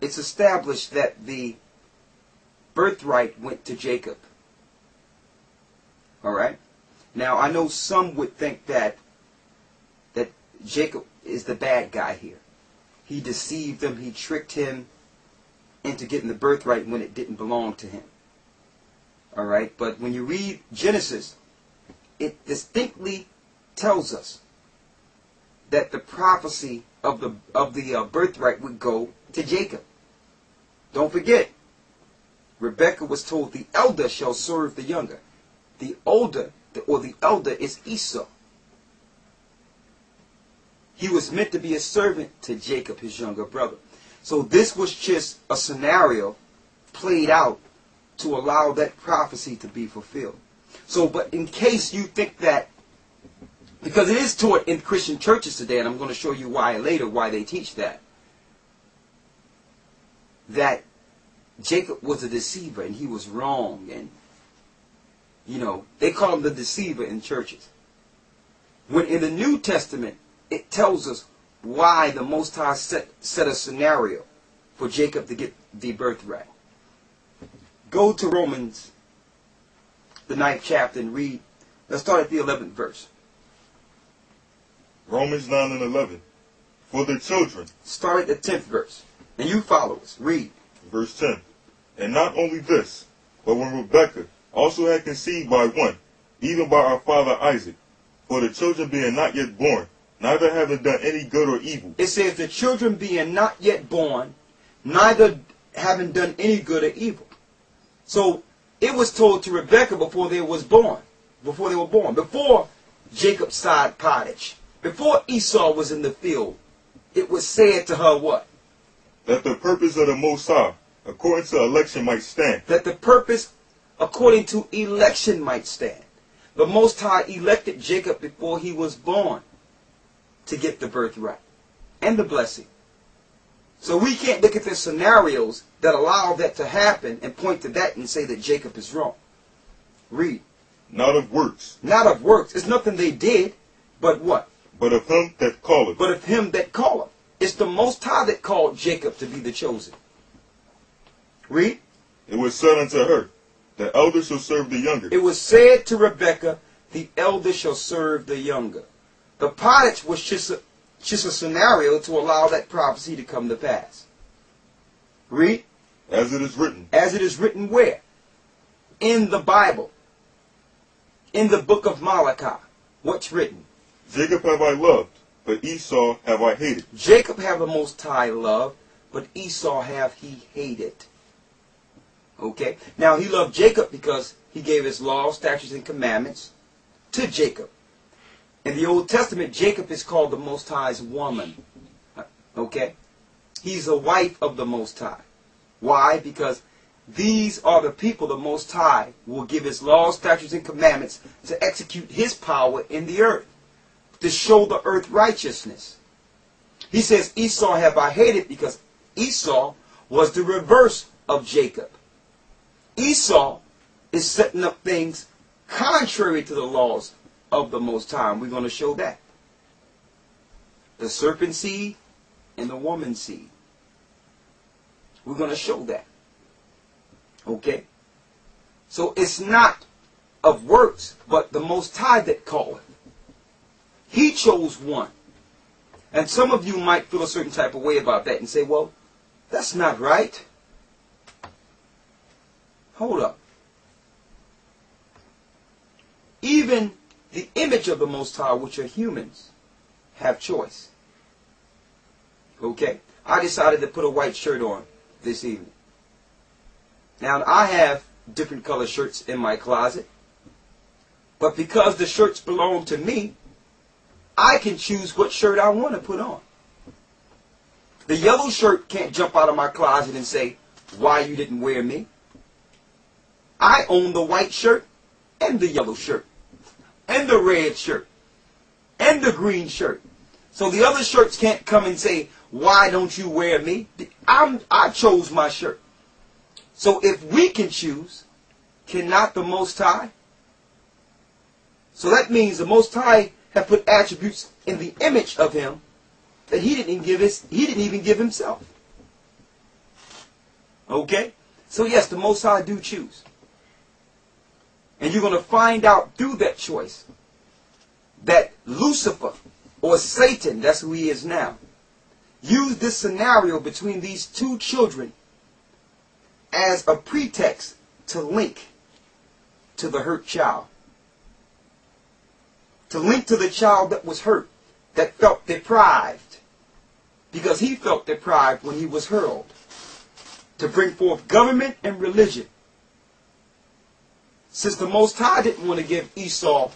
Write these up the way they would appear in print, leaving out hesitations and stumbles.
it's established that the birthright went to Jacob. All right. Now I know some would think that Jacob is the bad guy here. He deceived him. He tricked him into getting the birthright when it didn't belong to him. All right. But when you read Genesis, it distinctly tells us that the prophecy of the birthright would go to Jacob. Don't forget, Rebekah was told the elder shall serve the younger. The older, or the elder, is Esau. He was meant to be a servant to Jacob, his younger brother. So this was just a scenario played out to allow that prophecy to be fulfilled. So, but in case you think that, because it is taught in Christian churches today, and I'm going to show you why later, why they teach that Jacob was a deceiver and he was wrong, and they call him the deceiver in churches. When in the New Testament, it tells us why the Most High set a scenario for Jacob to get the birthright. Go to Romans, the 9th chapter, and read. Let's start at the 11th verse. Romans 9 and 11. For the children. Start at the 10th verse. And you follow us. Read. Verse 10. And not only this, but when Rebekah also had conceived by one, even by our father Isaac, for the children being not yet born, neither having done any good or evil. It says the children being not yet born, neither having done any good or evil. So it was told to Rebekah before they were born. Before Jacob side pottage. Before Esau was in the field. It was said to her what? That the purpose of the Most High, according to election, might stand. That the purpose according to election might stand. The Most High elected Jacob before he was born to get the birthright and the blessing. So we can't look at the scenarios that allow that to happen and point to that and say that Jacob is wrong. Read. Not of works. Not of works. It's nothing they did, but what? But of him that calleth. But of him that calleth. It's the Most High that called Jacob to be the chosen. Read. It was said unto her, the elder shall serve the younger. It was said to Rebekah, the elder shall serve the younger. The pottage was just a scenario to allow that prophecy to come to pass. Read. As it is written. As it is written where? In the Bible. In the book of Malachi. What's written? Jacob have I loved, but Esau have I hated. Jacob have the Most High loved, but Esau have he hated. Okay. Now he loved Jacob because he gave his laws, statutes, and commandments to Jacob. In the Old Testament, Jacob is called the Most High's woman. Okay? He's a wife of the Most High. Why? Because these are the people the Most High will give his laws, statutes, and commandments to execute his power in the earth. To show the earth righteousness. He says, Esau have I hated because Esau was the reverse of Jacob. Esau is setting up things contrary to the laws of the Most High. And we're going to show that. The serpent seed and the woman seed. We're going to show that. Okay? So it's not of works, but the Most High that calleth. He chose one. And some of you might feel a certain type of way about that and say, well, that's not right. Hold up. Even the image of the Most High, which are humans, have choice. Okay? I decided to put a white shirt on this evening. Now, I have different color shirts in my closet. But because the shirts belong to me, I can choose what shirt I want to put on. The yellow shirt can't jump out of my closet and say, why you didn't wear me? I own the white shirt and the yellow shirt and the red shirt and the green shirt. So the other shirts can't come and say, why don't you wear me? I chose my shirt. So if we can choose, cannot the Most High? So that means the Most High have put attributes in the image of him that he didn't even give himself. Okay? So yes, the Most High do choose. And you're going to find out through that choice that Lucifer, or Satan, that's who he is now, used this scenario between these two children as a pretext to link to the hurt child. To link to the child that was hurt, that felt deprived, because he felt deprived when he was hurled. To bring forth government and religion. Since the Most High didn't want to give Esau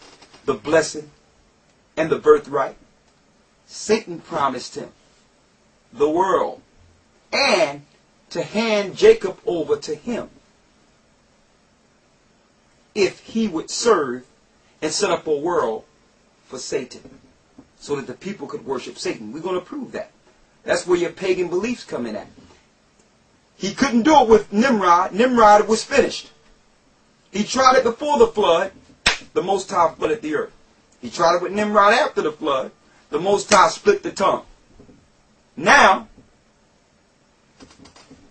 the blessing and the birthright, Satan promised him the world and to hand Jacob over to him if he would serve and set up a world for Satan so that the people could worship Satan. We're going to prove that. That's where your pagan beliefs come in at. He couldn't do it with Nimrod. Nimrod was finished. He tried it before the flood. The Most High flooded the earth. He tried it with Nimrod after the flood. The Most High split the tongue. Now,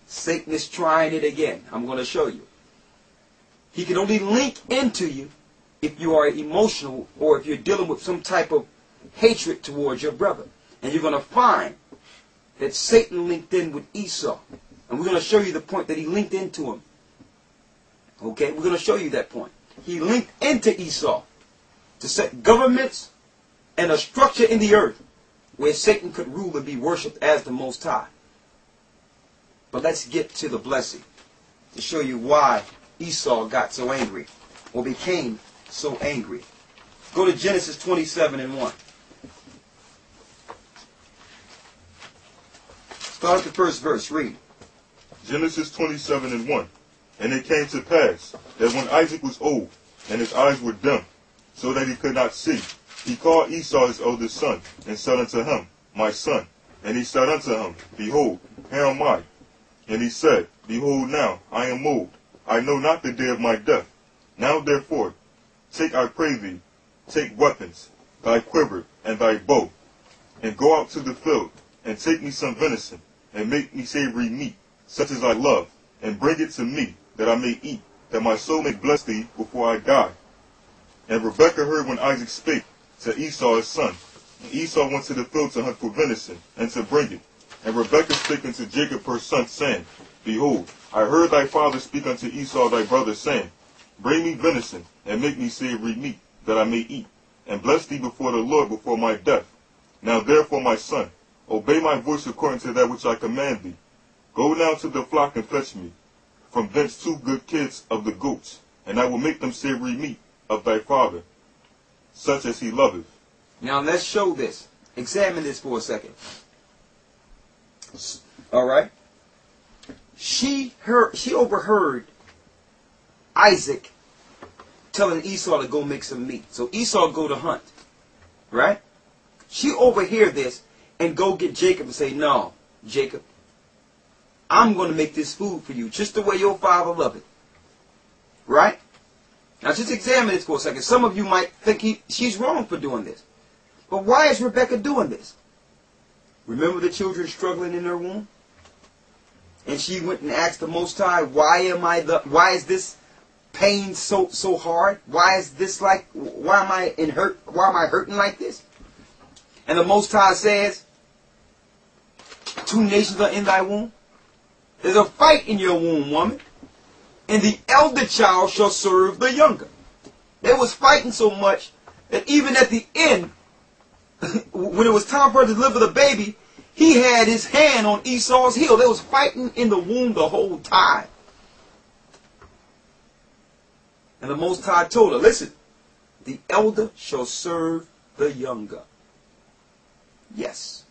Satan is trying it again. I'm going to show you. He can only link into you if you are emotional or if you're dealing with some type of hatred towards your brother. And you're going to find that Satan linked in with Esau. And we're going to show you the point that he linked into him. Okay? We're going to show you that point. He linked into Esau to set governments and a structure in the earth where Satan could rule and be worshipped as the Most High. But let's get to the blessing to show you why Esau got so angry or became so angry. Go to Genesis 27:1. Start at the first verse. Read. Genesis 27:1. And it came to pass that when Isaac was old, and his eyes were dim, so that he could not see, he called Esau his eldest son, and said unto him, My son. And he said unto him, Behold, here am I. And he said, Behold now, I am old, I know not the day of my death. Now therefore, take, I pray thee, take weapons, thy quiver, and thy bow, and go out to the field, and take me some venison, and make me savory meat, such as I love, and bring it to me, that I may eat, that my soul may bless thee before I die. And Rebekah heard when Isaac spake to Esau his son. And Esau went to the field to hunt for venison, and to bring it. And Rebekah spake unto Jacob her son, saying, Behold, I heard thy father speak unto Esau thy brother, saying, Bring me venison, and make me savory meat, that I may eat, and bless thee before the Lord before my death. Now therefore, my son, obey my voice according to that which I command thee. Go now to the flock and fetch me from thence 2 good kids of the goats, and I will make them savory meat of thy father, such as he loveth. Now let's show this. Examine this for a second. All right. She overheard Isaac telling Esau to go make some meat. So Esau go to hunt. Right? She overhear this and go get Jacob and say, No, Jacob, I'm going to make this food for you just the way your father loved it. Right? Now just examine this for a second. Some of you might think she's wrong for doing this. But why is Rebekah doing this? Remember the children struggling in their womb? And she went and asked the Most High, why is this pain so hard? Why is this like, why am I hurting like this? And the Most High says, 2 nations are in thy womb. There's a fight in your womb, woman. And the elder child shall serve the younger. They was fighting so much that even at the end, when it was time for her to deliver the baby, he had his hand on Esau's heel. They was fighting in the womb the whole time. And the Most High told her, listen, the elder shall serve the younger. Yes.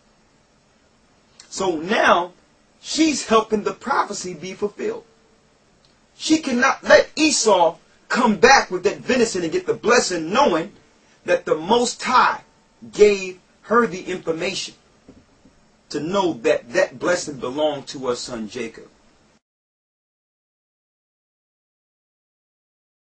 So now, she's helping the prophecy be fulfilled. She cannot let Esau come back with that venison and get the blessing, knowing that the Most High gave her the information to know that that blessing belonged to her son Jacob.